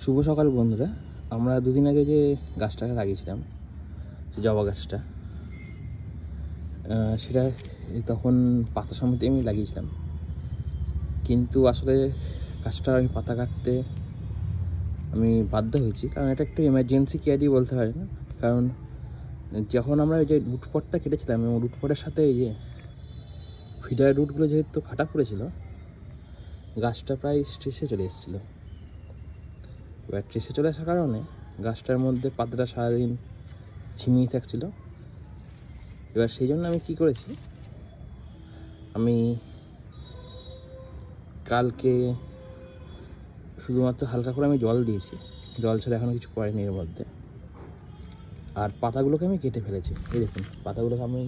শুভ সকাল বন্ধুরা। আমরা দুদিন আগে যে গাছটাকে লাগিয়েছিলাম, জবা গাছটা, সেটা তখন পাতা সমেত আমি লাগিয়েছিলাম, কিন্তু আসলে গাছটা আমি পাতা কাটতে আমি বাধ্য হয়েছি, কারণ এটা একটু এমার্জেন্সি কেয়ারই বলতে পারি না। কারণ যখন আমরা ওই যে রুটপটটা কেটেছিলাম এবং রুটপটের সাথে এই যে ফিডার রুটগুলো যেহেতু কাটা পড়েছিল, গাছটা প্রায় স্ট্রেসে চলে এসেছিলো। এবার ট্রেসে চলে আসার কারণে গাছটার মধ্যে পাতাটা সারাদিন ঝিমিয়ে থাকছিল। এবার সেই জন্য আমি কি করেছি, আমি কালকে শুধুমাত্র হালকা করে আমি জল দিয়েছি, জল ছাড়া এখনও কিছু করেনি এর মধ্যে। আর পাতাগুলোকে আমি কেটে ফেলেছি। এই দেখুন, পাতাগুলোকে আমি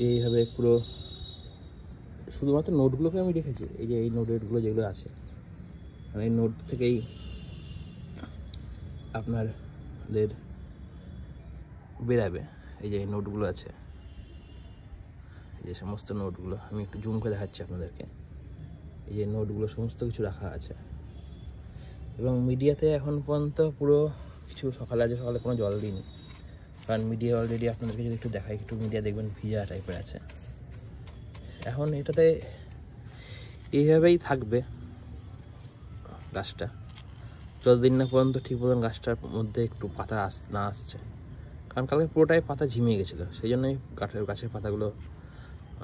এইভাবে পুরো শুধুমাত্র নোটগুলোকে আমি রেখেছি। এই যে এই নোটগুলো যেগুলো আছে, এই নোট থেকেই আপনাদের বেরাবে। এই যে নোটগুলো আছে, এই যে সমস্ত নোটগুলো আমি একটু জুম করে দেখাচ্ছি আপনাদেরকে। এই যে নোটগুলো সমস্ত কিছু রাখা আছে। এবং মিডিয়াতে এখন পর্যন্ত পুরো কিছু সকালে কোনো জল দিইনি, কারণ মিডিয়া অলরেডি আপনাদেরকে যদি একটু দেখাই, একটু মিডিয়া দেখবেন ভিজা টাইপের আছে। এখন এটাতে এইভাবেই থাকবে গাছটা যতদিন না পর্যন্ত ঠিক মতন গাছটার মধ্যে একটু পাতা না আসছে। কারণ কালকে পুরোটাই পাতা ঝিমিয়ে গেছিলো, সেই জন্যই গাছের পাতাগুলো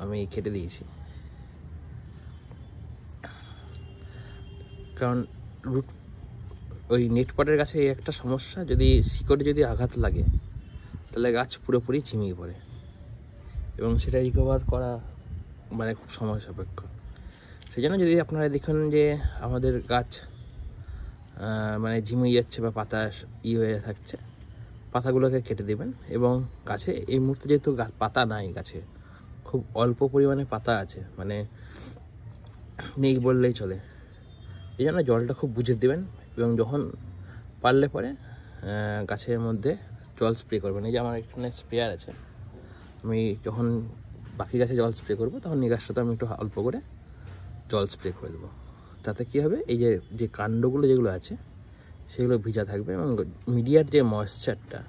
আমি কেটে দিয়েছি। কারণ ওই নেটপটের গাছে এই একটা সমস্যা, যদি শিকড়ে যদি আঘাত লাগে তাহলে গাছ পুরোপুরি ঝিমিয়ে পড়ে, এবং সেটা রিকভার করা মানে খুব সময় সাপেক্ষ। সেই জন্য যদি আপনারা দেখেন যে আমাদের গাছ মানে ঝিমিয়ে যাচ্ছে বা পাতা হয়ে থাকছে, পাতাগুলোকে কেটে দেবেন। এবং গাছে এই মুহূর্তে যেহেতু পাতা নাই, গাছে খুব অল্প পরিমাণে পাতা আছে, মানে নেই বললেই চলে, এই জন্য জলটা খুব বুঝে দেবেন। এবং যখন পারলে পরে গাছের মধ্যে জল স্প্রে করবেন। এই যে আমার এখানে স্প্রেয়ার আছে, আমি যখন বাকি গাছে জল স্প্রে করবো তখন এই গাছটাতে আমি একটু অল্প করে জল স্প্রে করে দেবো। তাতে কী হবে, এই যে কাণ্ডগুলো যেগুলো আছে সেগুলো ভিজা থাকবে এবং মিডিয়ার যে ময়েশ্চারটা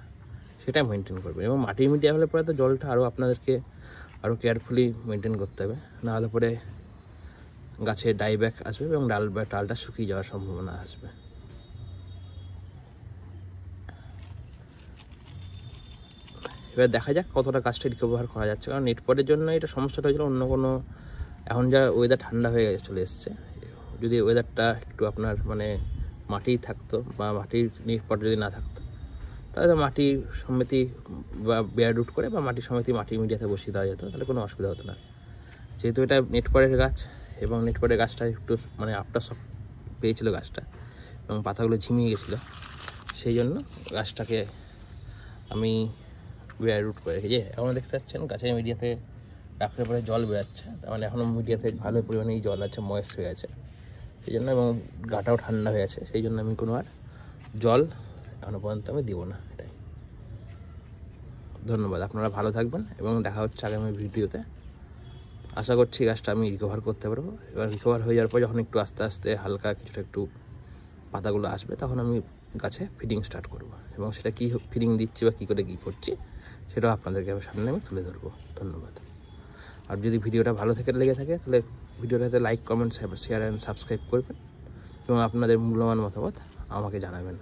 সেটা মেনটেন করবে। এবং মাটির মিডিয়া হলে পরে তো জলটা আপনাদেরকে আরও কেয়ারফুলি মেনটেন করতে হবে, নাহলে পরে গাছে ডাইব্যাক আসবে এবং ডালটা শুকিয়ে যাওয়ার সম্ভাবনা আসবে। এবার দেখা যাক কতটা গাছটা রিকভার করা যাচ্ছে। কারণ নেটপটের জন্য এটা সমস্যাটা হয়েছিল, অন্য কোনো এখন যা ওয়েদার ঠান্ডা হয়ে চলে এসছে, যদি ওয়েদারটা একটু আপনার মানে মাটি থাকতো বা মাটির নেটপট যদি না থাকতো, তাহলে মাটি সমেতি বা বেয়ার রুট করে বা মাটি সমেতি মাটির মিডিয়াতে বসিয়ে দেওয়া যেত, তাহলে কোনো অসুবিধা হতো না। যেহেতু এটা নেটপটের গাছ এবং নেটপটের গাছটা একটু মানে আফটার শক পেয়েছিল গাছটা, এবং পাতাগুলো ঝিমিয়ে গেছিলো, সেই জন্য গাছটাকে আমি বেয়ার রুট করে রেখেছি। এখন দেখতে পাচ্ছেন গাছের মিডিয়াতে রাখলে পরে জল বেরাচ্ছে, তার মানে এখনও মিডিয়াতে ভালো পরিমাণেই জল আছে, ময়েস্ট হয়ে আছে সেই জন্য, এবং গাটাও ঠান্ডা হয়ে আছে, সেই জন্য আমি কোনো আর জল এখনও পর্যন্ত আমি দেবো না। এটাই। ধন্যবাদ, আপনারা ভালো থাকবেন এবং দেখা হচ্ছে আগামী ভিডিওতে। আশা করছি গাছটা আমি রিকভার করতে পারবো। এবার রিকভার হয়ে যাওয়ার পর যখন একটু আস্তে আস্তে হালকা কিছুটা একটু পাতাগুলো আসবে, তখন আমি গাছে ফিডিং স্টার্ট করব, এবং সেটা কী ফিডিং দিচ্ছি বা কী করে কী করছি সেটাও আপনাদেরকে সামনে আমি তুলে ধরবো। ধন্যবাদ। আর যদি ভিডিওটা ভালো লেগে থাকে তাহলে ভিডিওটাতে like, comment, share and subscribe করবেন এবং আপনাদের মূল্যবান মতামত আমাকে জানাবেন।